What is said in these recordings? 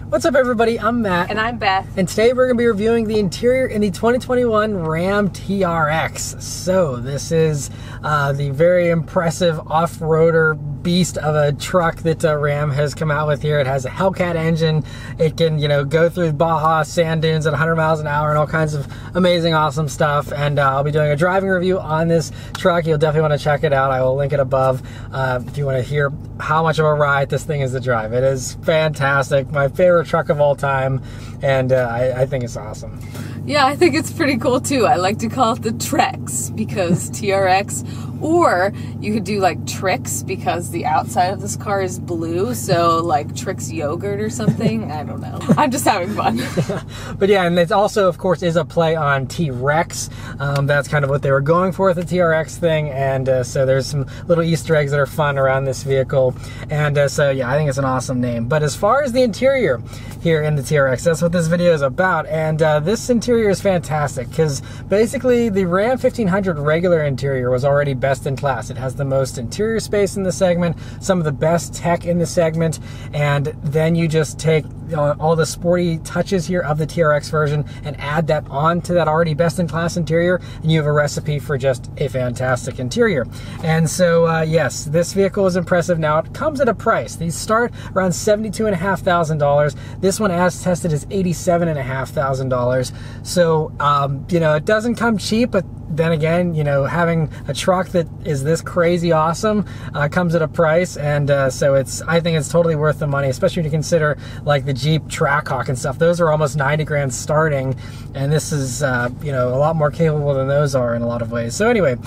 What's up everybody, I'm Matt. And I'm Beth. And today we're going to be reviewing the interior in the 2021 Ram TRX. So this is the very impressive off-roader beast of a truck that Ram has come out with here. It has a Hellcat engine. It can, go through Baja sand dunes at 100 miles an hour and all kinds of amazing, awesome stuff. And I'll be doing a driving review on this truck. You'll definitely want to check it out. I will link it above if you want to hear how much of a ride this thing is to drive. It is fantastic. My favorite truck of all time, and I think it's awesome. Yeah, I think it's pretty cool too. I like to call it the TRX because TRX, or you could do like Trix because the outside of this car is blue, so like Trix yogurt or something. I don't know. I'm just having fun. But yeah, and it also, of course, is a play on T-Rex. That's kind of what they were going for with the TRX thing, and so there's some little Easter eggs that are fun around this vehicle, and so yeah, I think it's an awesome name. But as far as the interior here in the TRX, that's what this video is about, and this interior is fantastic because basically the Ram 1500 regular interior was already best in class. It has the most interior space in the segment, some of the best tech in the segment, and then you just take all the sporty touches here of the TRX version and add that on to that already best in class interior, and you have a recipe for just a fantastic interior. And so yes, this vehicle is impressive. Now it comes at a price. These start around $72,500. This one as tested is $87,500. So it doesn't come cheap, but then again, having a truck that is this crazy awesome comes at a price, and so I think it's totally worth the money, especially when you consider like the Jeep Trackhawk and stuff. Those are almost 90 grand starting, and this is a lot more capable than those are in a lot of ways. So anyway,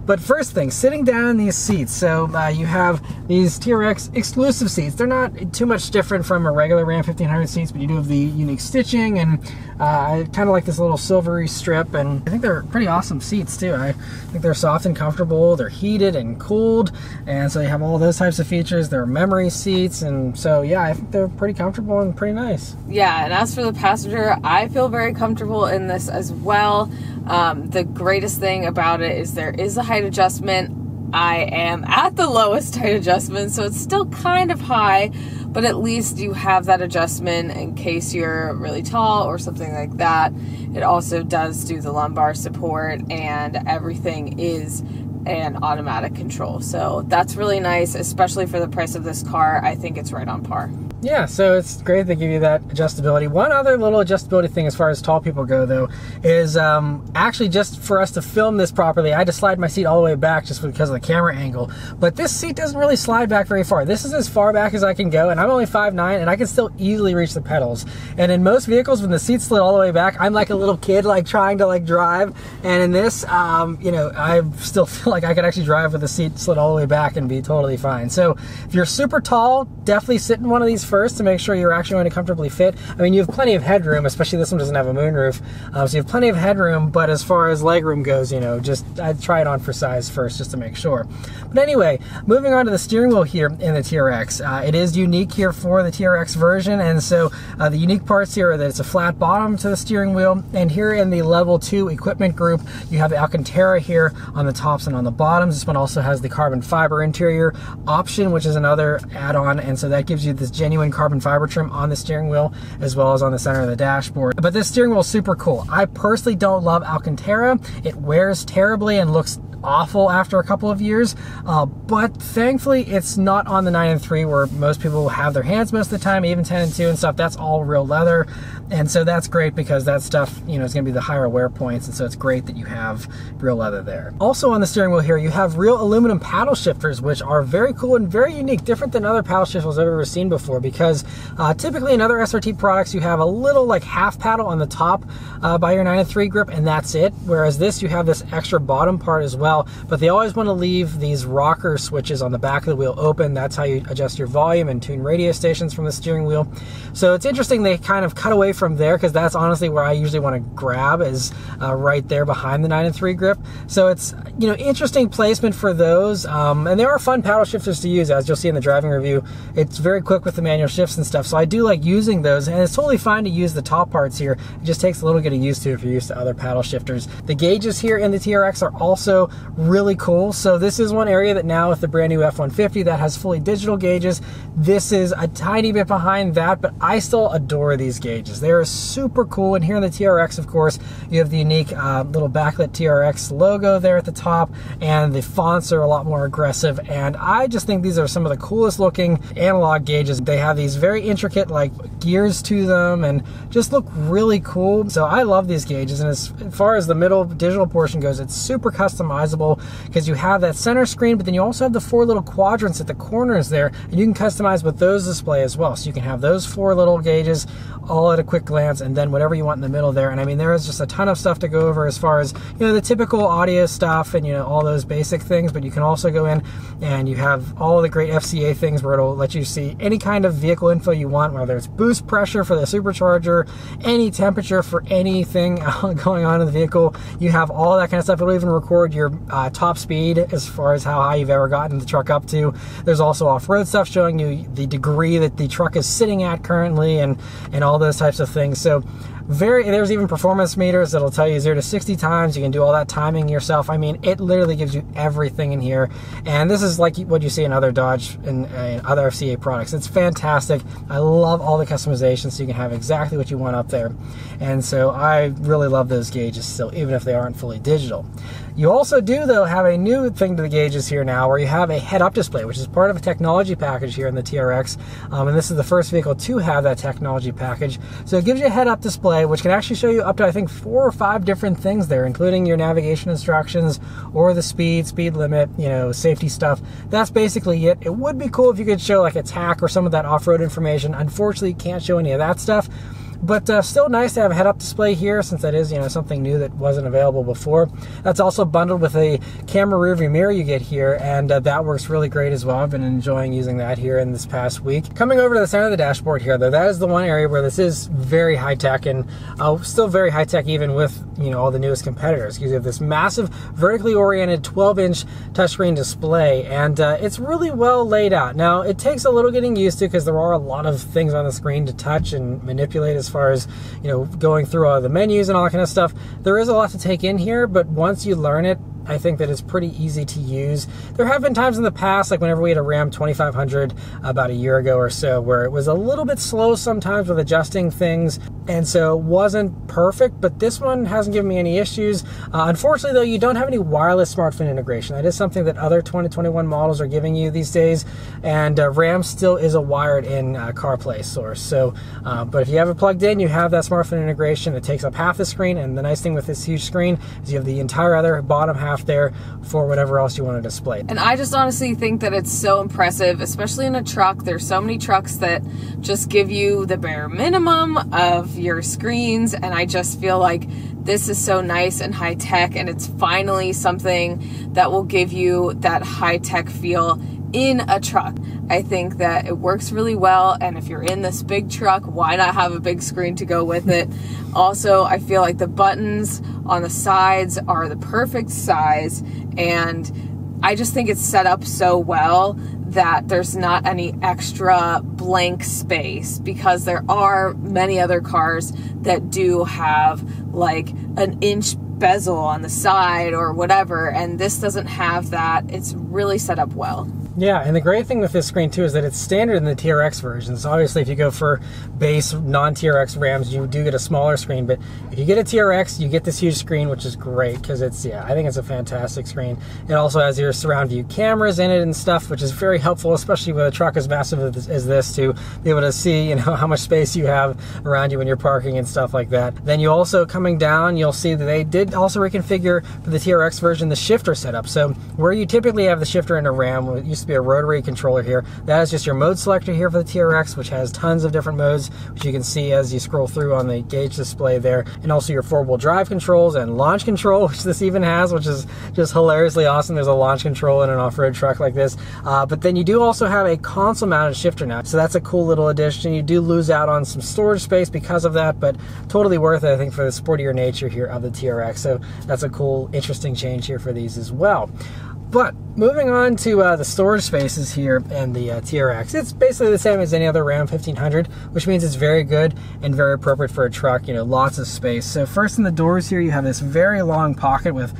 but first thing, sitting down in these seats. So you have these TRX exclusive seats. They're not too much different from a regular Ram 1500 seats, but you do have the unique stitching, and I kind of like this little silvery strip, and I think they're pretty awesome seats too. I think they're soft and comfortable. They're heated and cooled, and so they have all those types of features. They're memory seats, and so yeah, I think they're pretty comfortable and pretty nice. Yeah, and as for the passenger, I feel very comfortable in this as well. The greatest thing about it is there is a height adjustment. I am at the lowest height adjustment, so it's still kind of high, but at least you have that adjustment in case you're really tall or something like that. It also does do the lumbar support, and everything is an automatic control. So that's really nice, especially for the price of this car. I think it's right on par. Yeah, so it's great they give you that adjustability. One other little adjustability thing as far as tall people go, though, is actually just for us to film this properly, I had to slide my seat all the way back just because of the camera angle. But this seat doesn't really slide back very far. This is as far back as I can go, and I'm only 5'9", and I can still easily reach the pedals. And in most vehicles, when the seat's slid all the way back, I'm like a little kid, like trying to drive. And in this, I still feel like I could actually drive with the seat slid all the way back and be totally fine. So if you're super tall, definitely sit in one of these first to make sure you're actually going to comfortably fit. I mean, you have plenty of headroom, especially this one doesn't have a moonroof, so you have plenty of headroom, but as far as legroom goes, I'd try it on for size first just to make sure. But anyway, moving on to the steering wheel here in the TRX. It is unique here for the TRX version, and so the unique parts here are that it's a flat bottom to the steering wheel, and here in the level 2 equipment group, you have the Alcantara here on the tops and on the bottoms. This one also has the carbon fiber interior option, which is another add-on, and so that gives you this genuine carbon fiber trim on the steering wheel as well as on the center of the dashboard. But this steering wheel is super cool. I personally don't love Alcantara. It wears terribly and looks awful after a couple of years, but thankfully it's not on the 9 and 3 where most people have their hands most of the time, even 10 and 2 and stuff. That's all real leather, and so that's great because that stuff is going to be the higher wear points, and so it's great that you have real leather there. Also on the steering wheel here, you have real aluminum paddle shifters, which are very cool and very unique, different than other paddle shifters I've ever seen before, because typically in other SRT products you have a little half paddle on the top by your 9 and 3 grip, and that's it, whereas this you have this extra bottom part as well. But they always want to leave these rocker switches on the back of the wheel open. That's how you adjust your volume and tune radio stations from the steering wheel. So it's interesting they kind of cut away from there, because that's honestly where I usually want to grab, is right there behind the 9 and 3 grip. So it's interesting placement for those, and they are fun paddle shifters to use, as you'll see in the driving review. It's very quick with the manual shifts and stuff, so I do like using those, and it's totally fine to use the top parts here. It just takes a little getting used to if you're used to other paddle shifters. The gauges here in the TRX are also really cool. So this is one area that now with the brand new F-150 that has fully digital gauges, this is a tiny bit behind that, but I still adore these gauges. They are super cool. And here in the TRX, of course, you have the unique little backlit TRX logo there at the top, and the fonts are a lot more aggressive. And I just think these are some of the coolest looking analog gauges. They have these very intricate like gears to them and just look really cool. So I love these gauges. And as far as the middle digital portion goes, it's super customizable because you have that center screen, but then you also have the 4 little quadrants at the corners there, and you can customize what those display as well. So you can have those 4 little gauges all at a quick glance, and then whatever you want in the middle there. And I mean, there is just a ton of stuff to go over as far as, you know, the typical audio stuff and, you know, all those basic things, but you can also go in and you have all the great FCA things where it'll let you see any kind of vehicle info you want, whether it's boost pressure for the supercharger, any temperature for anything going on in the vehicle. You have all that kind of stuff. It'll even record your top speed as far as how high you've ever gotten the truck up to. There's also off-road stuff showing you the degree that the truck is sitting at currently, and all those types of things. So there's even performance meters that'll tell you 0 to 60 times. You can do all that timing yourself. I mean, it literally gives you everything in here. And this is like what you see in other Dodge and other FCA products. It's fantastic. I love all the customization, so you can have exactly what you want up there. And so I really love those gauges still, even if they aren't fully digital. You also do, though, have a new thing to the gauges here now, where you have a head-up display, which is part of a technology package here in the TRX. And this is the first vehicle to have that technology package. So it gives you a head-up display, which can actually show you up to, I think, 4 or 5 different things there, including your navigation instructions or the speed limit, you know, safety stuff. That's basically it. It would be cool if you could show like a tack or some of that off-road information. Unfortunately, you can't show any of that stuff. But still nice to have a head-up display here, since that is, you know, something new that wasn't available before. That's also bundled with a camera rearview mirror you get here, and that works really great as well. I've been enjoying using that here in this past week. Coming over to the center of the dashboard here, though, that is the one area where this is very high-tech, and still very high-tech even with, you know, all the newest competitors, because you have this massive vertically oriented 12-inch touchscreen display, and it's really well laid out. Now, it takes a little getting used to, because there are a lot of things on the screen to touch and manipulate as far as, you know, going through all the menus and all that kind of stuff. There is a lot to take in here, but once you learn it, I think that it's pretty easy to use. There have been times in the past, like whenever we had a Ram 2500 about a year ago or so, where it was a little bit slow sometimes with adjusting things, and so it wasn't perfect, but this one hasn't given me any issues. Unfortunately, though, you don't have any wireless smartphone integration. That is something that other 2021 models are giving you these days, and Ram still is a wired-in CarPlay source. So, but if you have it plugged in, you have that smartphone integration. It takes up half the screen, and the nice thing with this huge screen is you have the entire other bottom half there for whatever else you want to display. And I just honestly think that it's so impressive, especially in a truck. There's so many trucks that just give you the bare minimum of your screens, and I just feel like this is so nice and high tech, and it's finally something that will give you that high tech feel in a truck. I think that it works really well, and if you're in this big truck, why not have a big screen to go with it? Also, I feel like the buttons on the sides are the perfect size, and I just think it's set up so well that there's not any extra blank space, because there are many other cars that do have like an inch bezel on the side or whatever, and this doesn't have that. It's really set up well. Yeah, and the great thing with this screen too is that it's standard in the TRX versions. Obviously, if you go for base non-TRX Rams, you do get a smaller screen, but if you get a TRX, you get this huge screen, which is great, because it's, yeah, I think it's a fantastic screen. It also has your surround view cameras in it and stuff, which is very helpful, especially with a truck as massive as this, to be able to see, you know, how much space you have around you when you're parking and stuff like that. Then you also, coming down, you'll see that they did also reconfigure for the TRX version the shifter setup. So where you typically have the shifter in a Ram, it used to be a rotary controller here. That is just your mode selector here for the TRX, which has tons of different modes, which you can see as you scroll through on the gauge display there, and also your four-wheel drive controls and launch control, which this even has, which is just hilariously awesome. There's a launch control in an off-road truck like this. But then you do also have a console-mounted shifter now, so that's a cool little addition. You do lose out on some storage space because of that, but totally worth it, I think, for the sportier nature here of the TRX. So that's a cool, interesting change here for these as well. But moving on to the storage spaces here and the TRX, it's basically the same as any other Ram 1500, which means it's very good and very appropriate for a truck, you know, lots of space. So first in the doors here, you have this very long pocket with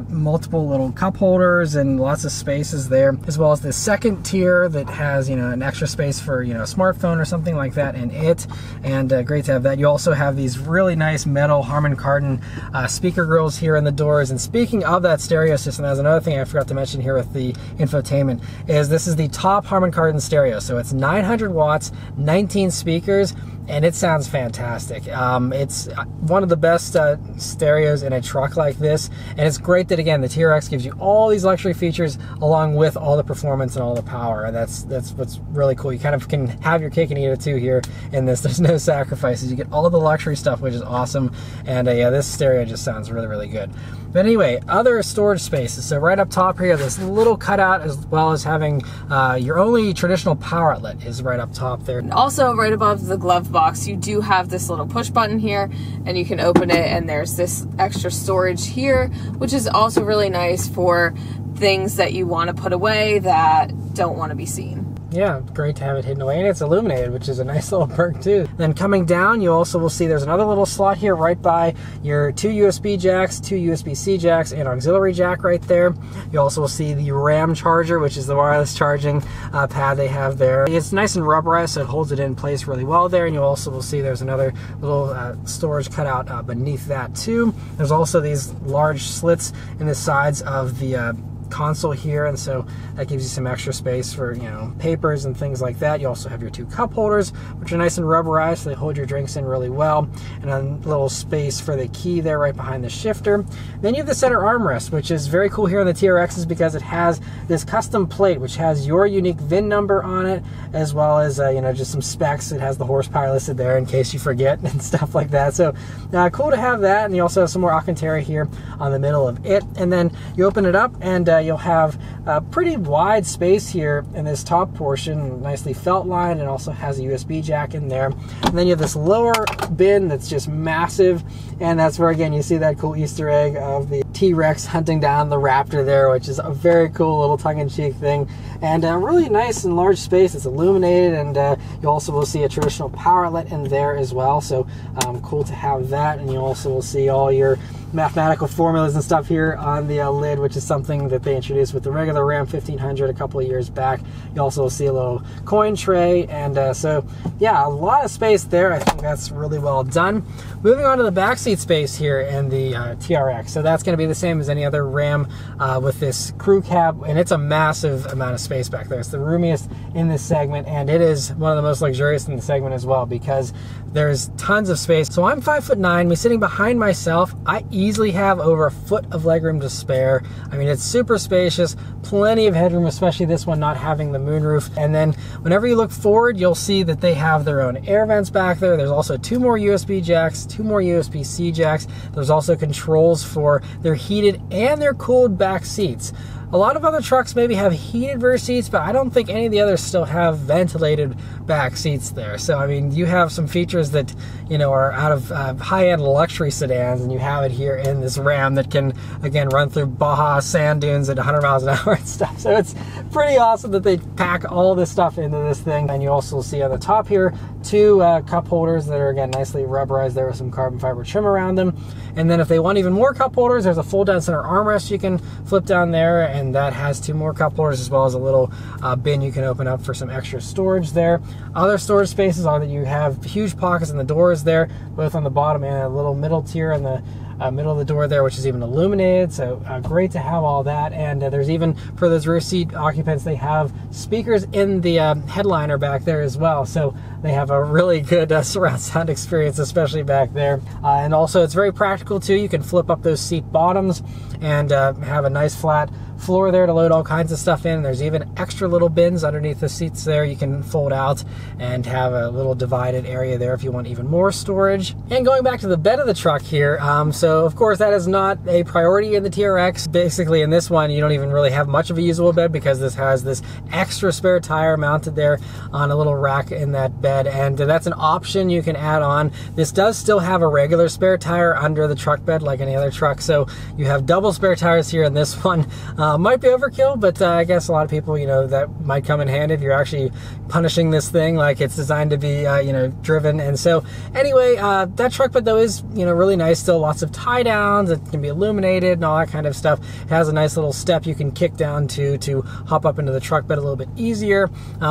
multiple little cup holders and lots of spaces there, as well as the second tier that has, you know, an extra space for, you know, a smartphone or something like that in it, and great to have that. You also have these really nice metal Harman Kardon speaker grills here in the doors. And speaking of that stereo system, that's another thing I forgot to mention here with the infotainment, is this is the top Harman Kardon stereo. So it's 900 watts, 19 speakers, and it sounds fantastic. It's one of the best stereos in a truck like this, and it's great that, again, the TRX gives you all these luxury features along with all the performance and all the power, and that's what's really cool. You kind of can have your cake and eat it too here in this. There's no sacrifices. You get all the luxury stuff, which is awesome, and yeah, this stereo just sounds really, really good. But anyway, other storage spaces. So right up top here, this little cutout, as well as having your only traditional power outlet is right up top there. And also right above the glove box, you do have this little push button here, and you can open it, and there's this extra storage here, which is also really nice for things that you want to put away that don't want to be seen. Yeah, great to have it hidden away, and it's illuminated, which is a nice little perk too. Then coming down, you also will see there's another little slot here right by your 2 USB jacks, 2 USB-C jacks, and auxiliary jack right there. You also will see the RAM charger, which is the wireless charging pad they have there. It's nice and rubberized, so it holds it in place really well there. And you also will see there's another little storage cutout beneath that too. There's also these large slits in the sides of the console here, and so that gives you some extra space for, you know, papers and things like that. You also have your 2 cup holders, which are nice and rubberized, so they hold your drinks in really well, and a little space for the key there right behind the shifter. Then you have the center armrest, which is very cool here on the TRXs because it has this custom plate which has your unique VIN number on it, as well as you know, just some specs. It has the horsepower listed there in case you forget and stuff like that. So cool to have that. And you also have some more Alcantara here on the middle of it, and then you open it up, and you'll have a pretty wide space here in this top portion, nicely felt lined, and also has a USB jack in there. And then you have this lower bin that's just massive, and that's where, again, you see that cool Easter egg of the T-Rex hunting down the Raptor there, which is a very cool little tongue-in-cheek thing, and a really nice and large space. It's illuminated, and you also will see a traditional power outlet in there as well, so cool to have that. And you also will see all your mathematical formulas and stuff here on the lid, which is something that they introduced with the regular Ram 1500 a couple of years back. You also will see a little coin tray, and so yeah, a lot of space there. I think that's really well done. Moving on to the backseat space here in the TRX. So that's going to be the same as any other Ram with this crew cab, and it's a massive amount of space back there. It's the roomiest in this segment, and it is one of the most luxurious in the segment as well because there's tons of space. So I'm 5'9", me sitting behind myself, I easily have over a foot of legroom to spare. I mean, it's super spacious, plenty of headroom, especially this one not having the moonroof. And then whenever you look forward, you'll see that they have their own air vents back there. There's also 2 more USB jacks, 2 more USB-C jacks. There's also controls for their heated and their cooled back seats. A lot of other trucks maybe have heated rear seats, but I don't think any of the others still have ventilated back seats there. So, I mean, you have some features that, you know, are out of high-end luxury sedans, and you have it here in this Ram that can, again, run through Baja sand dunes at 100 miles an hour and stuff. So it's pretty awesome that they pack all this stuff into this thing. And you also see on the top here 2 cup holders that are, again, nicely rubberized there with some carbon fiber trim around them. And then if they want even more cup holders, there's a fold-down center armrest you can flip down there, and that has 2 more cup holders, as well as a little bin you can open up for some extra storage there. Other storage spaces are that you have huge pockets in the doors there, both on the bottom and a little middle tier in the middle of the door there, which is even illuminated. So great to have all that. And there's even, for those rear seat occupants, they have speakers in the headliner back there as well. So they have a really good surround sound experience, especially back there. And also it's very practical too. You can flip up those seat bottoms and have a nice flat floor there to load all kinds of stuff in. There's even extra little bins underneath the seats there you can fold out and have a little divided area there if you want even more storage. And going back to the bed of the truck here, so of course that is not a priority in the TRX. Basically in this one you don't even really have much of a usable bed because this has this extra spare tire mounted there on a little rack in that bed, and that's an option you can add on. This does still have a regular spare tire under the truck bed like any other truck, so you have double spare tires here in this one. Might be overkill, but I guess a lot of people, you know, that might come in handy if you're actually punishing this thing like it's designed to be, you know, driven. And so anyway, that truck bed though is, you know, really nice. Still lots of tie downs. It can be illuminated and all that kind of stuff. It has a nice little step you can kick down to hop up into the truck bed a little bit easier,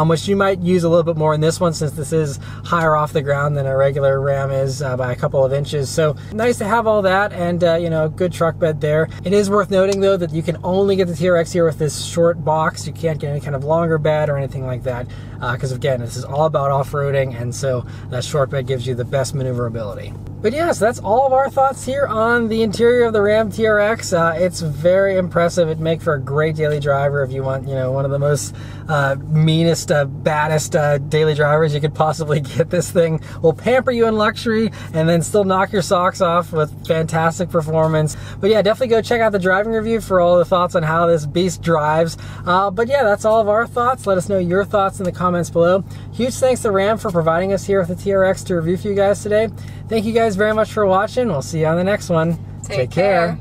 which you might use a little bit more in this one since this is higher off the ground than a regular Ram is by a couple of inches. So nice to have all that, and you know, good truck bed there. It is worth noting though that you can only get the TRX here with this short box. You can't get any kind of longer bed or anything like that, because again, this is all about off-roading, and so that short bed gives you the best maneuverability. But yes, that's all of our thoughts here on the interior of the Ram TRX. It's very impressive. It'd make for a great daily driver if you want, you know, one of the most meanest, baddest daily drivers you could possibly get. This thing will pamper you in luxury and then still knock your socks off with fantastic performance. But yeah, definitely go check out the driving review for all the thoughts on how this beast drives. But yeah, that's all of our thoughts. Let us know your thoughts in the comments below. Huge thanks to Ram for providing us here with the TRX to review for you guys today. Thank you guys very much for watching. We'll see you on the next one. Take care.